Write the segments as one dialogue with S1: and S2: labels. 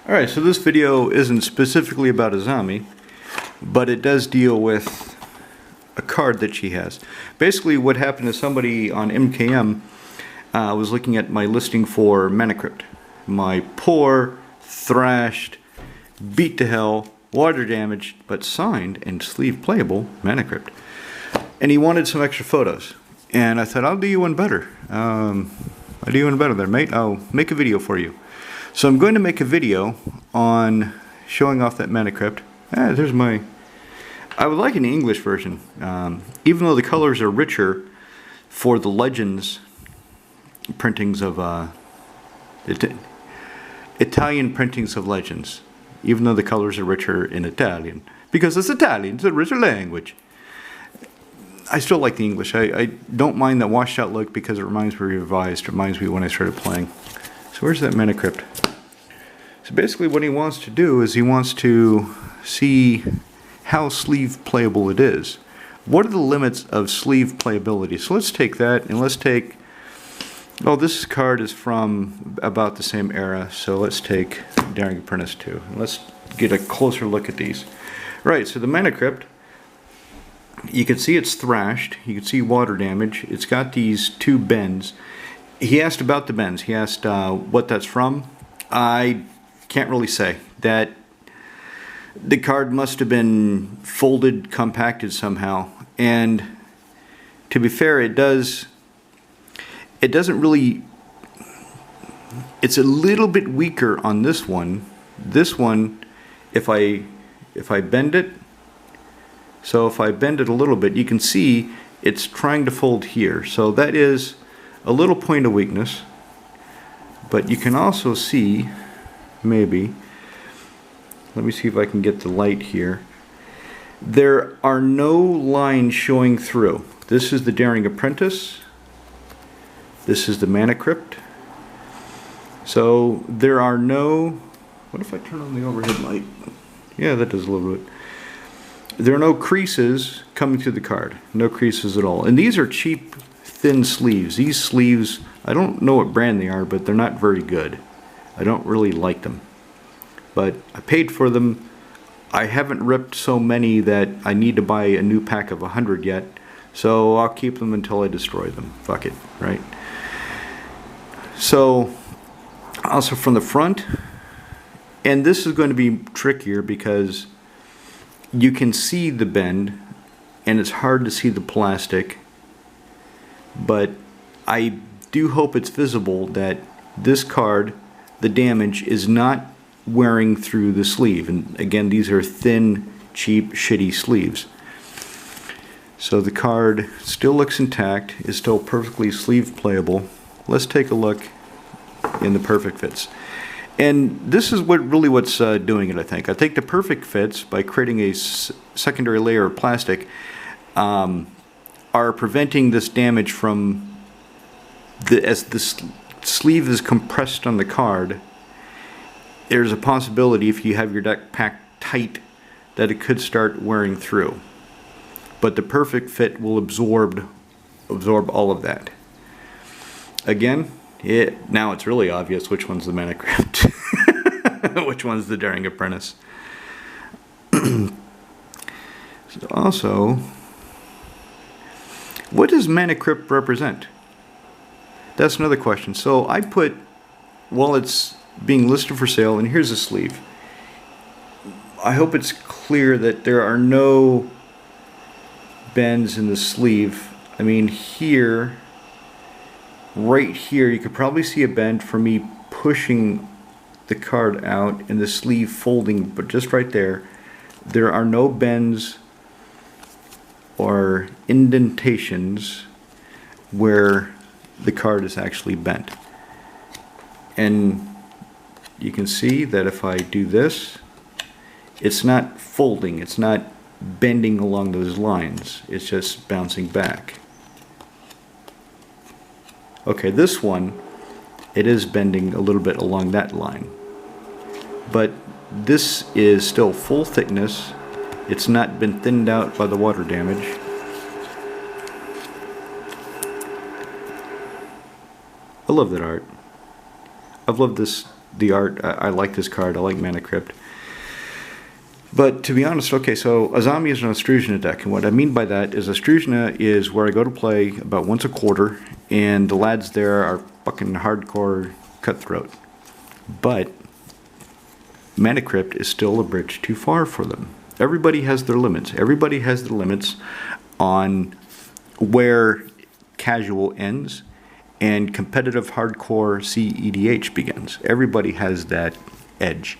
S1: Alright, so this video isn't specifically about Azami, but it does deal with a card that she has. Basically what happened is somebody on MKM was looking at my listing for Mana Crypt. My poor, thrashed, beat to hell, water damaged, but signed and sleeve playable Mana Crypt. And he wanted some extra photos. And I thought, I'll do you one better. I'll do you one better there, mate. I'll make a video for you. So I'm going to make a video on showing off that Mana Crypt. There's my... I would like an English version. Even though the colors are richer for the Legends printings of... Italian printings of Legends. Even though the colors are richer in Italian. Because it's Italian, it's a richer language. I still like the English. I don't mind that washed out look because it reminds me of Revised. It reminds me when I started playing. So where's that Mana Crypt? So basically what he wants to do is he wants to see how sleeve playable it is. What are the limits of sleeve playability? So let's take that and let's take... Oh, this card is from about the same era. So let's take Daring Apprentice 2. Let's get a closer look at these. Right, so the Mana Crypt, you can see it's thrashed. You can see water damage. It's got these two bends. He asked about the bends. He asked what that's from. I can't really say. That the card must have been folded, compacted somehow. And to be fair, it doesn't really... It's a little bit weaker on this one. This one, if I bend it, so if I bend it a little bit, you can see it's trying to fold here. So that is a little point of weakness. But you can also see, maybe, let me see if I can get the light here. There are no lines showing through. This is the Daring Apprentice. This is the Mana Crypt. So there are no... What if I turn on the overhead light? Yeah, that does a little bit. There are no creases coming through the card. No creases at all. And these are cheap, thin sleeves. These sleeves, I don't know what brand they are, but they're not very good. I don't really like them. But I paid for them. I haven't ripped so many that I need to buy a new pack of 100 yet. So I'll keep them until I destroy them. Fuck it, right? So, also from the front, and this is going to be trickier because you can see the bend and it's hard to see the plastic, but I do hope it's visible that this card, the damage, is not wearing through the sleeve. And again, these are thin, cheap, shitty sleeves. So the card still looks intact, is still perfectly sleeve playable. Let's take a look in the perfect fits. And this is what's doing it, I think. I think the perfect fits, by creating a secondary layer of plastic, are preventing this damage from, as the sleeve is compressed on the card, there's a possibility if you have your deck packed tight that it could start wearing through. But the perfect fit will absorb all of that. Again, now it's really obvious which one's the Mana Crypt. Which one's the Daring Apprentice. Also, what does Mana Crypt represent? That's another question. So I put, while it's being listed for sale, and here's a sleeve. I hope it's clear that there are no bends in the sleeve. I mean, here, right here, you could probably see a bend for me pushing the card out and the sleeve folding, but just right there, there are no bends or indentations where the card is actually bent. And you can see that if I do this, it's not folding, it's not bending along those lines, it's just bouncing back. Okay, this one, it is bending a little bit along that line. But this is still full thickness. It's not been thinned out by the water damage. I love that art. I've loved this the art. I like this card. I like Mana Crypt. But to be honest, okay, so Azami is an Astruzna deck, and what I mean by that is Astruzna is where I go to play about once a quarter, and the lads there are fucking hardcore cutthroat. But Mana Crypt is still a bridge too far for them. Everybody has their limits. Everybody has their limits on where casual ends and competitive hardcore CEDH begins. Everybody has that edge.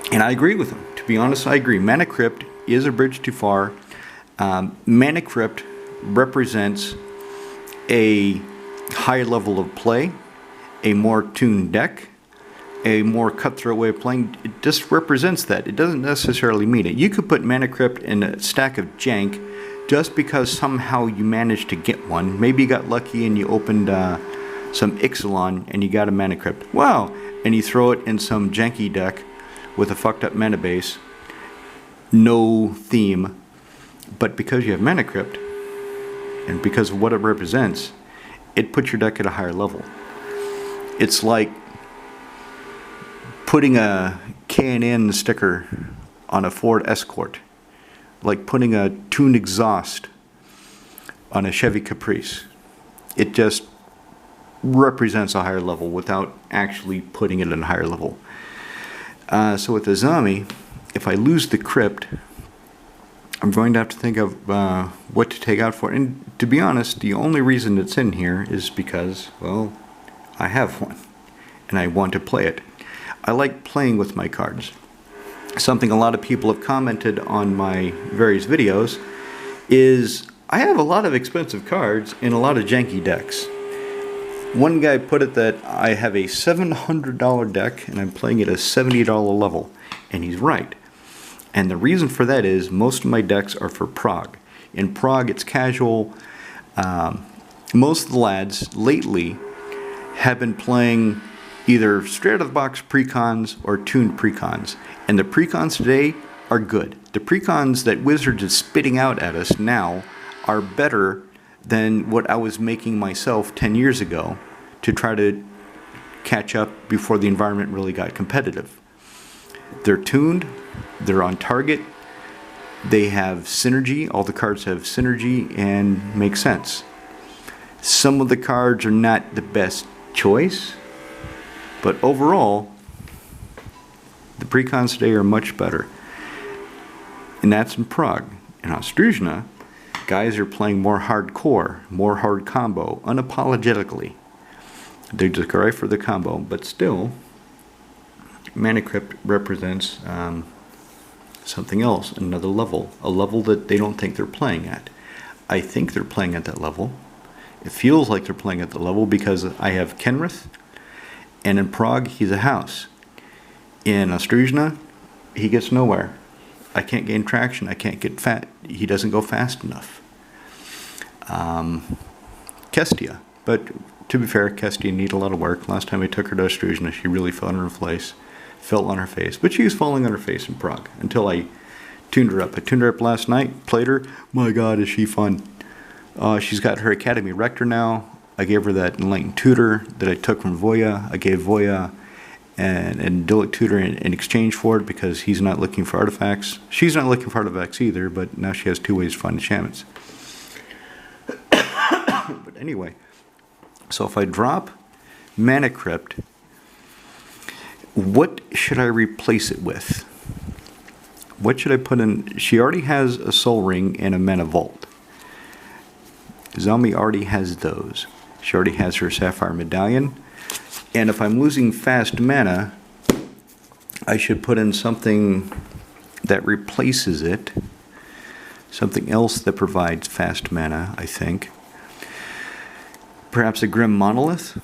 S1: And I agree with him. To be honest, I agree. Mana Crypt is a bridge too far. Mana Crypt represents a high level of play, a more tuned deck, a more cutthroat way of playing. It just represents that. It doesn't necessarily mean it. You could put Mana Crypt in a stack of jank just because somehow you managed to get one. Maybe you got lucky and you opened some Ixalan and you got a Mana Crypt. Wow! And you throw it in some janky deck with a fucked up mana base, no theme, but because you have Mana Crypt, and because of what it represents, it puts your deck at a higher level. It's like putting a K&N sticker on a Ford Escort, like putting a tuned exhaust on a Chevy Caprice. It just represents a higher level without actually putting it at a higher level. So with Azami, if I lose the Crypt, I'm going to have to think of what to take out for it. And to be honest, the only reason it's in here is because, well, I have one, and I want to play it. I like playing with my cards. Something a lot of people have commented on my various videos is I have a lot of expensive cards in a lot of janky decks. One guy put it that I have a $700 deck and I'm playing at a $70 level, and he's right. And the reason for that is most of my decks are for Prague. In Prague it's casual. Most of the lads lately have been playing either straight out of the box precons or tuned precons. And the precons today are good. The precons that Wizards is spitting out at us now are better than what I was making myself 10 years ago to try to catch up before the environment really got competitive. They're tuned, they're on target, they have synergy, all the cards have synergy and make sense. Some of the cards are not the best choice, but overall, the precons today are much better. And that's in Prague. In Astruzna, guys are playing more hardcore, more hard combo, unapologetically. They just go right for the combo, but still, Mana Crypt represents something else, another level, a level that they don't think they're playing at. I think they're playing at that level. It feels like they're playing at the level because I have Kenrith, and in Prague, he's a house. In Astruzna, he gets nowhere. I can't gain traction. I can't get fat. He doesn't go fast enough. Kestia. But to be fair, Kestia needed a lot of work. Last time I took her to Astruzna, she really fell on her face. But she was falling on her face in Prague until I tuned her up. I tuned her up last night, played her. My God, is she fun. She's got her Academy Rector now. I gave her that Enlightened Tutor that I took from Voya. I gave Voya and Idyllic Tutor in exchange for it because he's not looking for artifacts. She's not looking for artifacts either, but now she has 2 ways to find enchantments. But anyway, so if I drop Mana Crypt, what should I replace it with? What should I put in? She already has a Soul Ring and a Mana Vault. Zombie already has those. She already has her Sapphire Medallion. And if I'm losing fast mana, I should put in something that replaces it. Something else that provides fast mana, I think. Perhaps a Grim Monolith.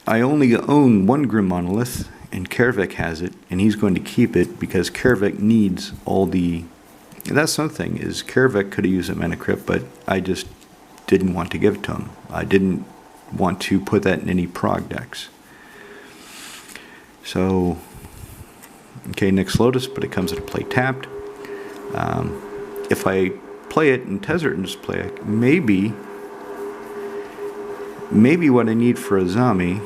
S1: I only own one Grim Monolith, and Kervik has it, and he's going to keep it because Kervik needs all the... That's something, is Kervik could have used a Mana Crypt, but I just didn't want to give it to him. I didn't want to put that in any Prague decks. So, okay, Nyx Lotus, but it comes into play tapped. If I play it in Tezzeret and just play it, maybe what I need for Azami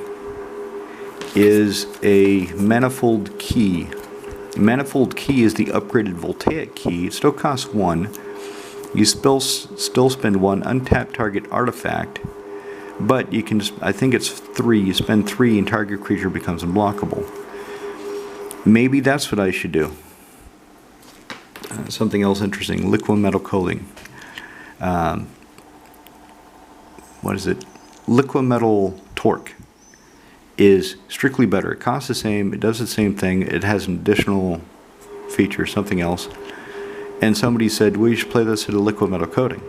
S1: is a manifold key. Manifold key is the upgraded voltaic key. It still costs 1. You still spend 1 untapped target artifact, but you can just, I think it's 3. You spend 3 and target creature becomes unblockable. Maybe that's what I should do. Something else interesting, liquid metal coating. What is it? Liquid metal torque is strictly better. It costs the same, it does the same thing, it has an additional feature, something else. And somebody said, well, you should play this at a liquid metal coating.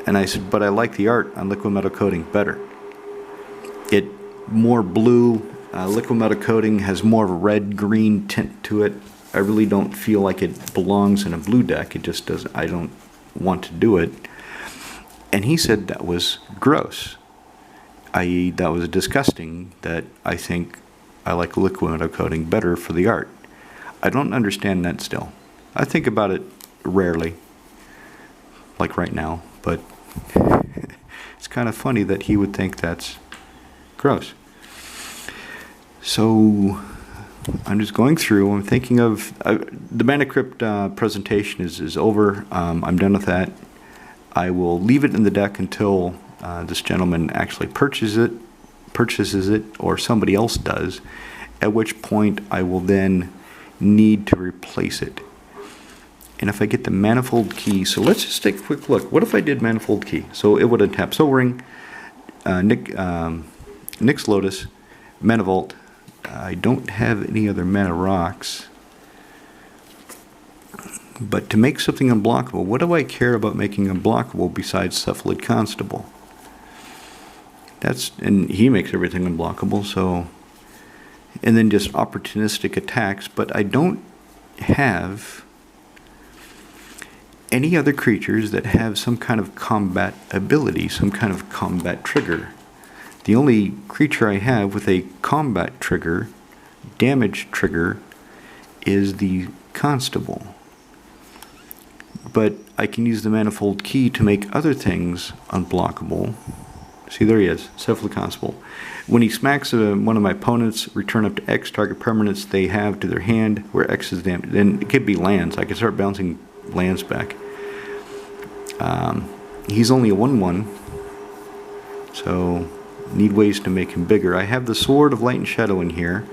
S1: And I said, but I like the art on liquid metal coating better. It more blue, liquid metal coating has more of a red-green tint to it. I really don't feel like it belongs in a blue deck. It just doesn't, I don't want to do it. And he said that was gross. I.e., that was disgusting, that I think I like liquid metal coating better for the art. I don't understand that still. I think about it rarely, like right now, but it's kind of funny that he would think that's gross. So I'm just going through, I'm thinking of, the Mana Crypt presentation is over. I'm done with that. I will leave it in the deck until this gentleman actually purchases it, or somebody else does, at which point I will then need to replace it. And if I get the manifold key, so let's just take a quick look. What if I did manifold key? So it would untap Soul Ring, Nyx Lotus, Mana Vault. I don't have any other mana rocks. But to make something unblockable, what do I care about making unblockable besides Cephalid Constable? And he makes everything unblockable, so, and then just opportunistic attacks, but I don't have any other creatures that have some kind of combat ability, some kind of combat trigger. The only creature I have with a combat trigger, damage trigger, is the Constable. But I can use the manifold key to make other things unblockable. See, there he is, Cephalid Constable. When he smacks one of my opponents, return up to X target permanents they have to their hand, where X is damaged. Then it could be lands. I could start bouncing lands back. He's only a 1/1, so need ways to make him bigger. I have the Sword of Light and Shadow in here.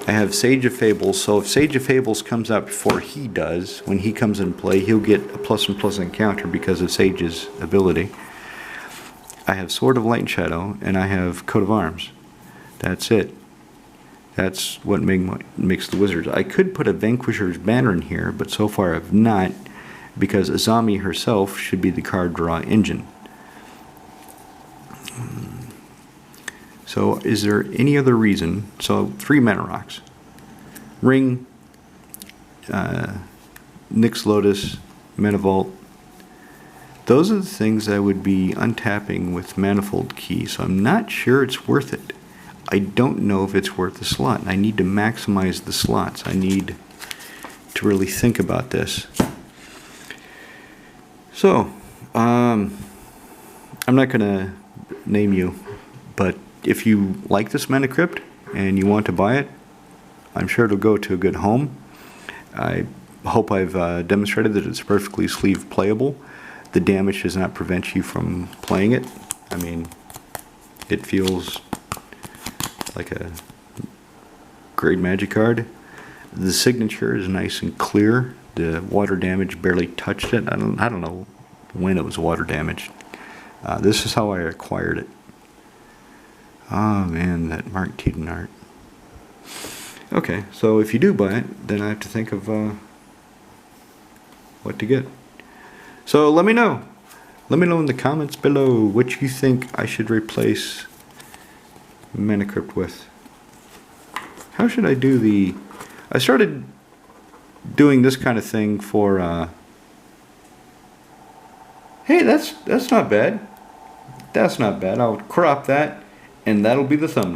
S1: I have Sage of Fables, so if Sage of Fables comes out before he does, when he comes in play, he'll get a +1/+1 encounter because of Sage's ability. I have Sword of Light and Shadow, and I have Coat of Arms. That's it. That's what makes the Wizards. I could put a Vanquisher's Banner in here, but so far I've not, because Azami herself should be the card draw engine. So is there any other reason? So 3 mana rocks. Ring, Nyx Lotus, Mana Vault. Those are the things I would be untapping with Manifold Key, so I'm not sure it's worth it. I don't know if it's worth the slot. I need to maximize the slots. I need to really think about this. So, I'm not going to name you, but if you like this Mana Crypt and you want to buy it, I'm sure it'll go to a good home. I hope I've demonstrated that it's perfectly sleeve playable. The damage does not prevent you from playing it. I mean, it feels like a great Magic card. The signature is nice and clear. The water damage barely touched it. I don't know when it was water damaged. This is how I acquired it. Oh man, that Mark Teton art. Okay, so if you do buy it, then I have to think of what to get. So let me know. Let me know in the comments below what you think I should replace Mana Crypt with. How should I do the... I started doing this kind of thing for... Hey, that's not bad. That's not bad. I'll crop that, and that'll be the thumbnail.